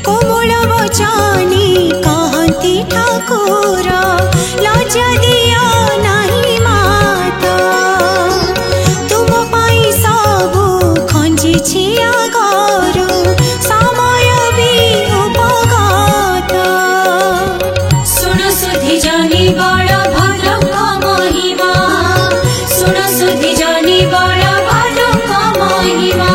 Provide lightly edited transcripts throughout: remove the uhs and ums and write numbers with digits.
कोमल वचनी कहती ठाकुर लज्जा दिया नहीं माता तुम पाई सबु खंजी आगरू समय भी उपगत सुन सुधि जानी बड़ भद्र महिमा सुन सुधि जानी बड़ भद्र महिमा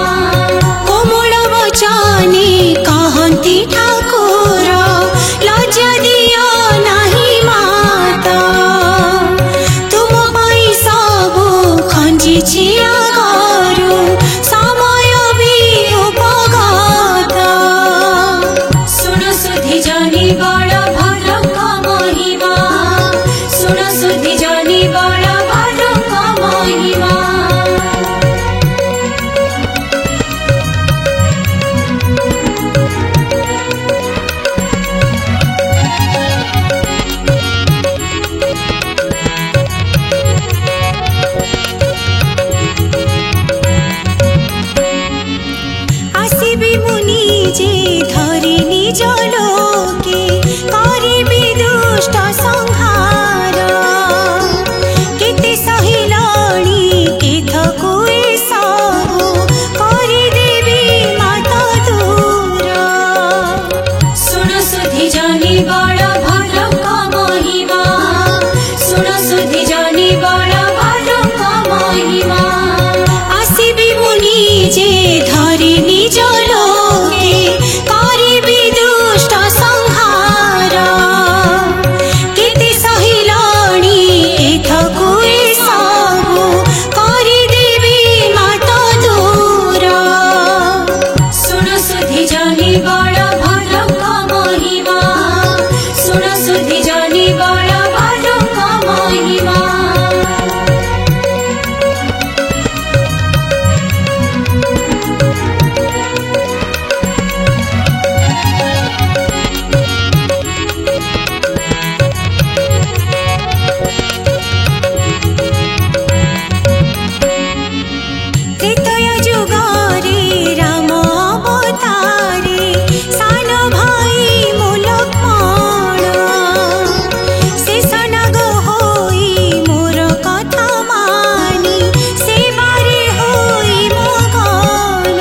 कोमल वचनी कहती ठाकुर लज्जा दिया नहीं माता तुम पाई सबु खंजी आगरू समय भी उपगत सुन सुधि जानी बड़ भद्र महिमा सुन सुधि जानी बड़ भद्र महिमा आसिबी मुनि जे धरि निज लोके करिबी दुष्ट संहार केते सहिलाणी केथको ए सबु करिदेवी माता दूर सुन सुधि जानी बड़ भद्र महिमा सुन सुधि जानी बड़ भद्र महिमा आसिबी मुनि जे धरि निज लोके करिबी दुष्ट संहार केते सहिलाणी केथको ए सबु करिदेवी माता दूर सुन सुधि जानी बड़ भद्र महिमा सुन सुधि जानी बड़ भद्र महिमा त्रेतय जुगरे राम अवतारे सान भाई मूलक्ष्मण शेषनाग होई मोर कथा मानी सेवारे होई मगन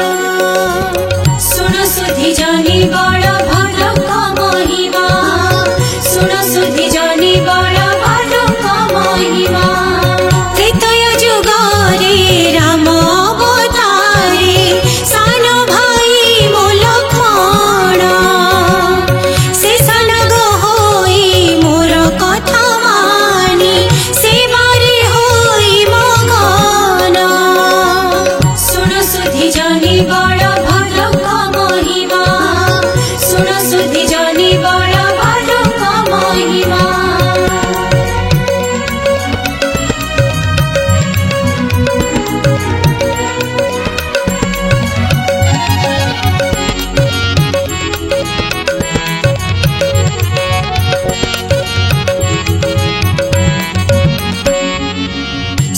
सुन सुधि जानी बड़ भद्र महिमा सुन सुधि जानी बड़ भद्र महिमा त्रेतय जुगरे राम अवतारे सान भाई मूलक्ष्मण शेषनाग होई मोर कथा मानी सेवारे होई मगन सुन सुधि जानी बड़ भद्र महिमा सुन सुधि जानी बड़ भद्र महिमा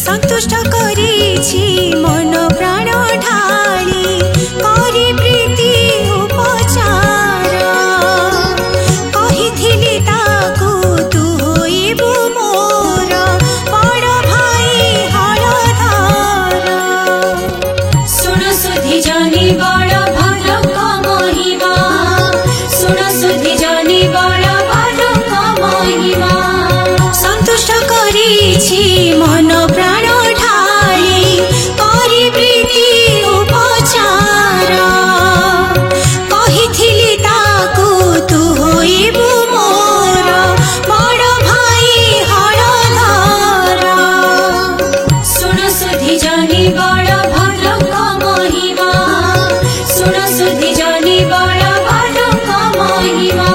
संतुष्ट करिछि मन प्राण ढाली करि प्रीति उपचार कहिथिली ताकु तू होइबु मोर बड़ भाई हलधर सुन सुधि जानी बड़ भद्र महिमा सुन सुधि जानी बड़ भद्र महिमा संतुष्ट करिछि मन प्राण ढाली करि प्रीति उपचार कहिथिली ताकु तू होइबु मोर बड़ भाई हलधर सुन सुधि जानी बड़ भद्र महिमा सुन सुधि जानी बड़ भद्र महिमा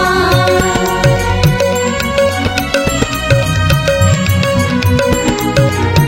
Thank you.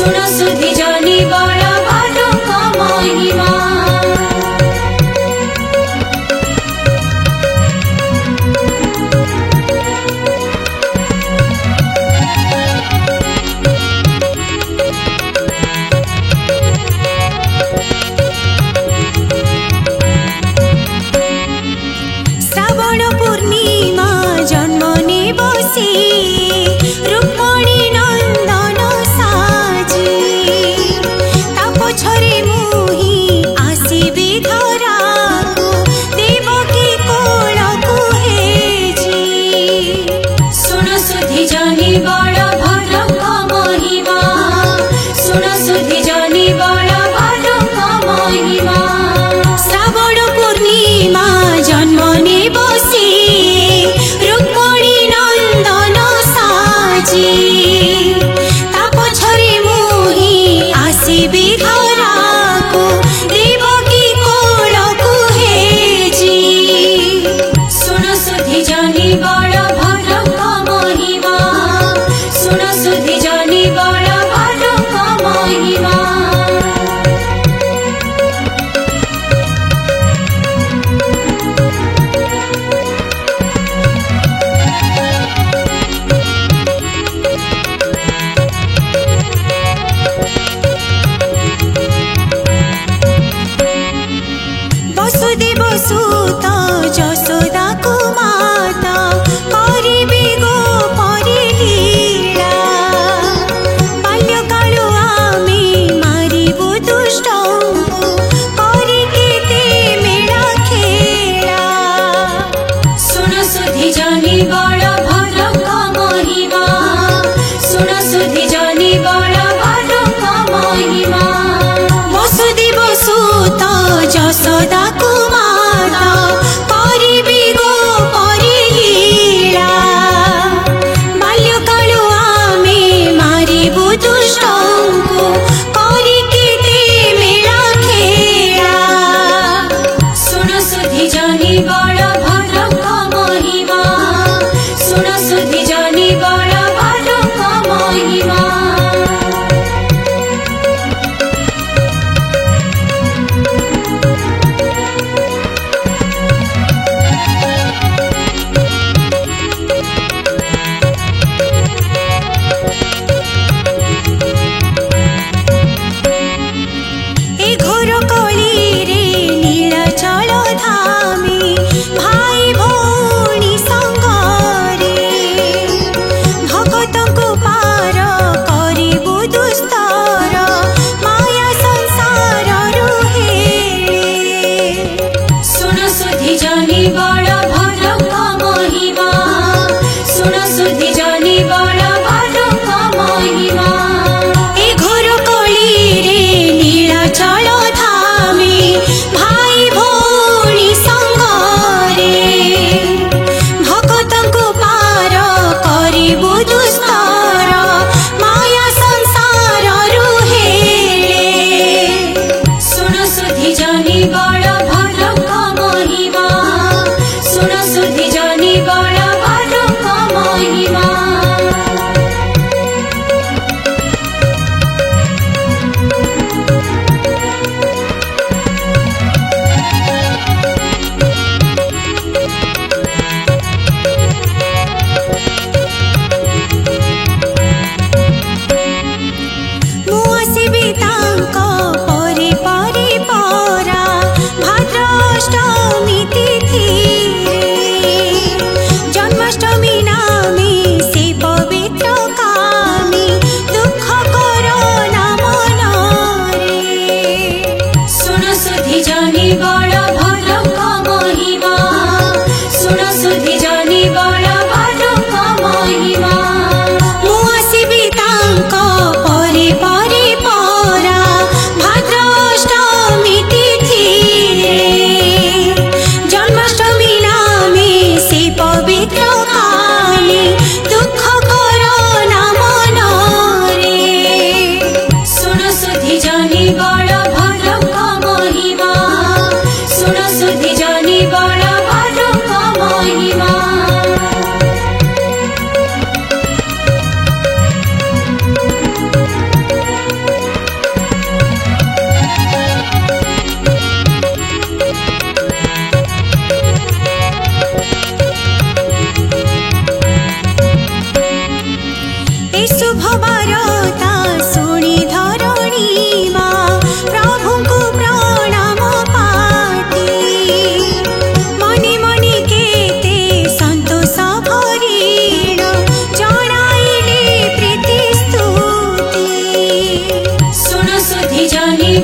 सुन सुधि जानी बड़ भालुक महिमा श्रावण पूर्णिमा जन्म ने बसी रुक्मणी नंदन साजी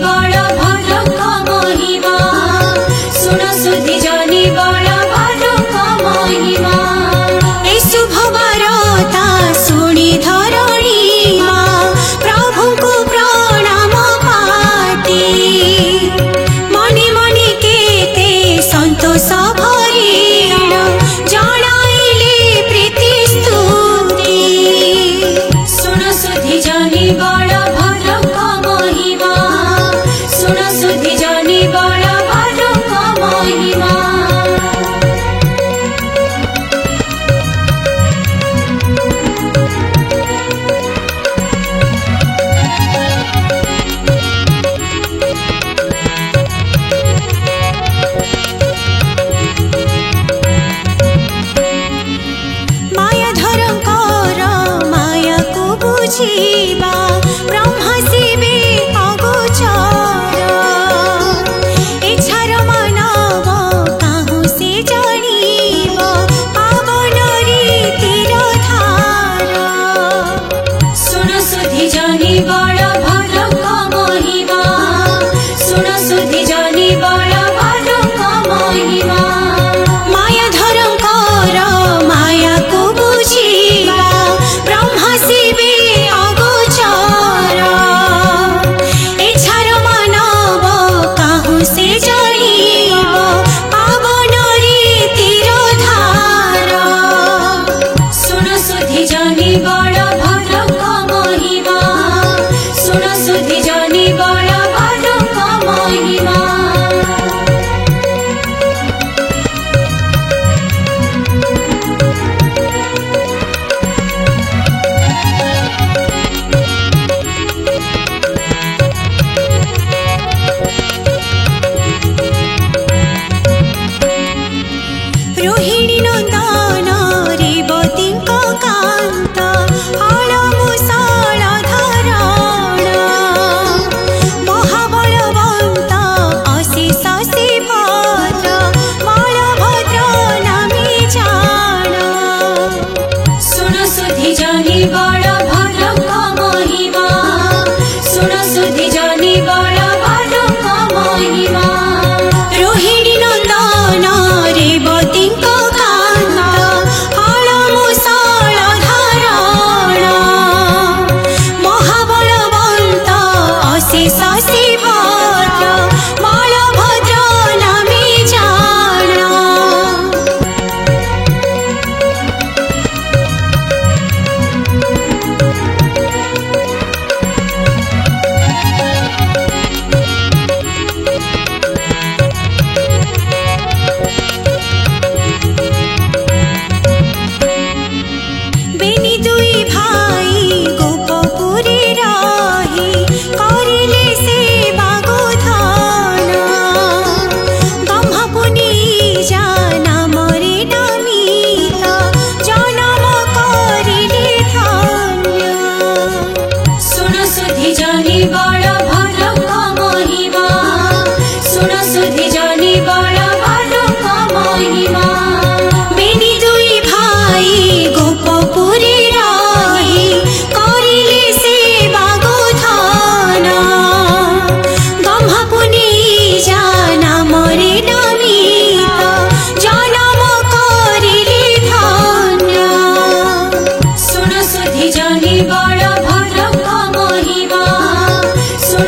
बड़ भद्रक महिमा सुन सुधि जानी बड़ भद्रक महिमा ए शुभ वार्ता शुणी धरणी प्रभु को प्रणाम पाती मने मने केते संतोष भरिल जणाइले प्रीति स्तुति सुन सुधि जानी बड़ भद्रक महिमा सुन सुधि जानी बड़ भद्रक महिमा मायाधरंकर माया को बुझिबा ब्रह्मा शिवे अगोचर इच्छार मानव काहू से जानिब पावन रीतिर धार सुन सुधि जानी बड़ भद्रक महिमा सुन सुधि जानी बड़ भद्रक महिमा मायाधरंकर माया को बुझिबा ब्रह्मा शिवे अगोचर इच्छार मानव काहू से जानिब पावन रीतिर धार सुन सुधि जानी बड़ भद्रक महिमा सुन सुधि जानी बड़ भद्रक महिमा रोहिणी नंदन रेवतींक कांत हल मुसळ धरण महाबलवंत अशेष शिवभद्र बलभद्र नामी जाण सुन सुधि जानी बड़ भद्रक महिमा सुन सुधि जानी बड़ भद्रक महिमा रोहिणी नंदन रेवतींक कांत हल मुसळ धरण महाबलवंत अशेष शिवभद्र बलभद्र नामी जाण बेनी दुई भाई गोपपुरी रही करिले सेवा गोधन ब्रह्मपुनी जाना मरे नमित जनम करिले धन्य सुन सुधि जानी बड़ भद्रक महिमा सुन सुधि जानी बड़ भद्रक महिमा बेनी दुई भाई गोपपुरी रही करिले सेवा गोधन ब्रह्मपुनी जाना मरे नमित जनम करिले धन्य सुन सुधि जानी बड़ भद्रक महिमा सुन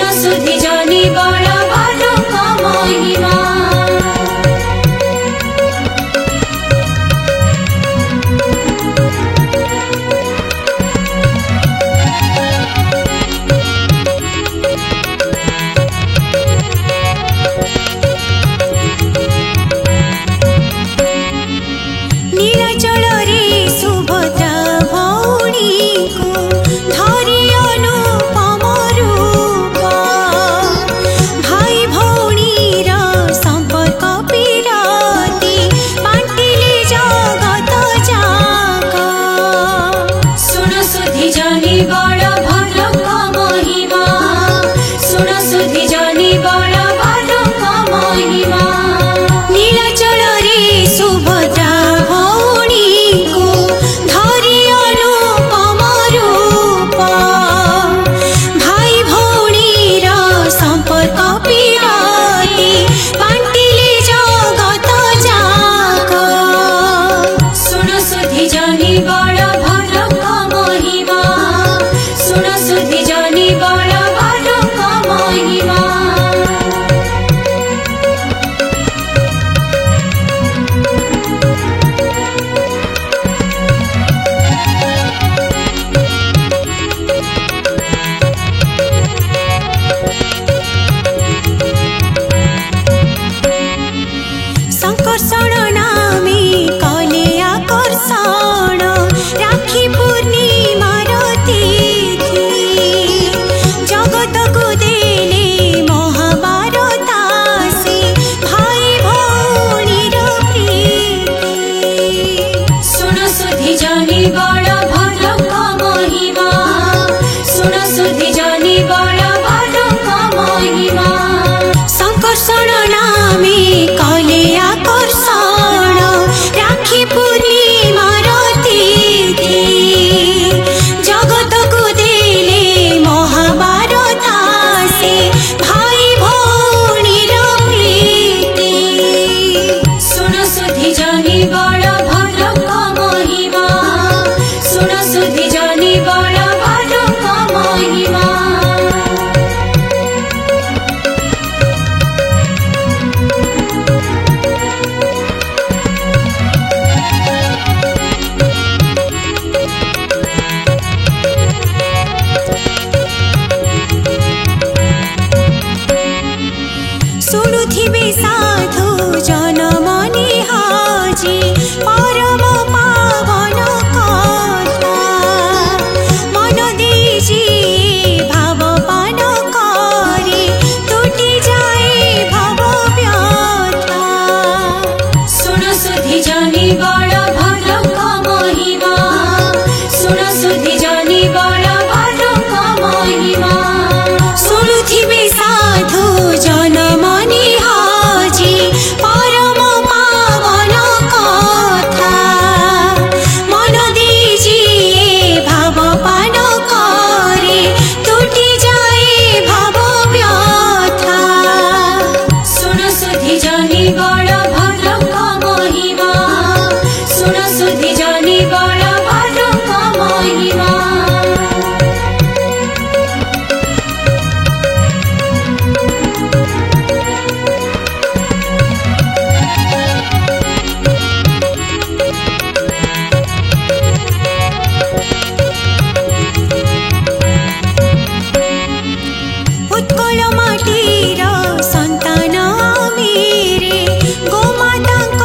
शुणुथिबे साधु जनमनि हाजी परम पावन कथा मन देजी भाव पान करे तुटी जाए भाव व्यथा सुन सुधि जानी बड़ भद्रक महिमा सुन सुधि जानी बड़ भद्रक महिमा शुणुथिबे साधु जनमनि हाजी परम पावन कथा मन देजी भाव पान करे तुटी जाए भाव व्यथा सुन सुधि जानी बड़ भद्रक महिमा सुन सुधि जानी बड़ भद्रक महिमा उत्कल माटीर सन्तान मेरे गोमातांक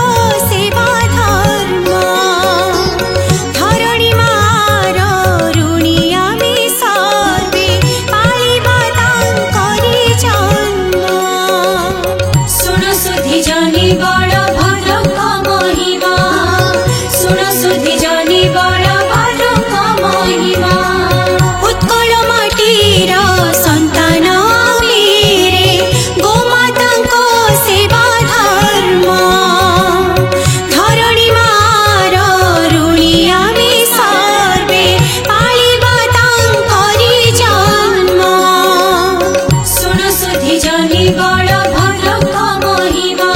सेवा धर्म धरणी मार ऋणी आमे सर्वे पालिबा तांकरि जन्म सुन सुधि जानी बड़ भद्रक महिमा सुन सुधि जानी बड़ भद्रक महिमा उत्कल माटीर सन्तान मेरे गोमातांक सेवा धर्म धरणी मार ऋणी आमे सर्वे पालिबा तांकरि जन्म सुन सुधि जानी बड़ भद्रक महिमा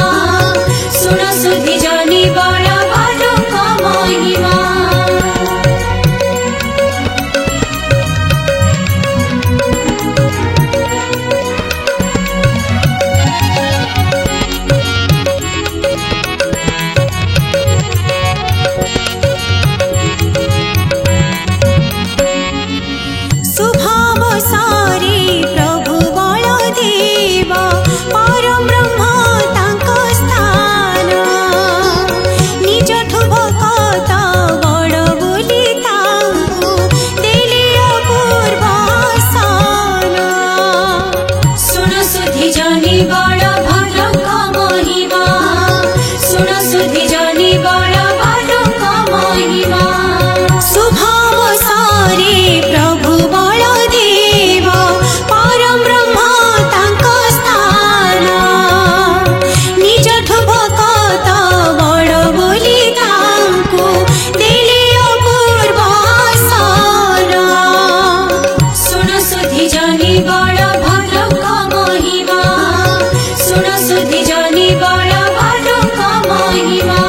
सुन सुधि जानी बड़ भद्रक महिमा शुभावसरे प्रभु बलदेव परम ब्रह्म तांक स्थान निजठु भकत बड़ बोली तांकु देले अपूर्व आसन सुन सुधि जानी बड़ भद्रक महिमा सुन सुधि जानी बड़ भद्रक महिमा शुभावसरे प्रभु बलदेव परम ब्रह्म तांक स्थान निजठु भकत बड़ बोली तांकु देले अपूर्व आसन सुन सुधि जानी बड़ भद्रक महिमा सुन सुधि जानी बड़ भद्रक महिमा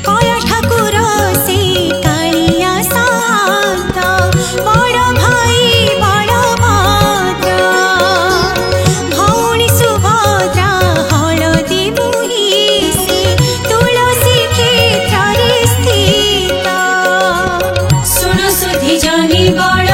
कल ठाकुर से कालिया शांत बड़ भाई बलभद्र भौणी सुभद्रा हलदी मुही से तुलसी क्षेत्र रे स्थित सुन सुधि जानी बड़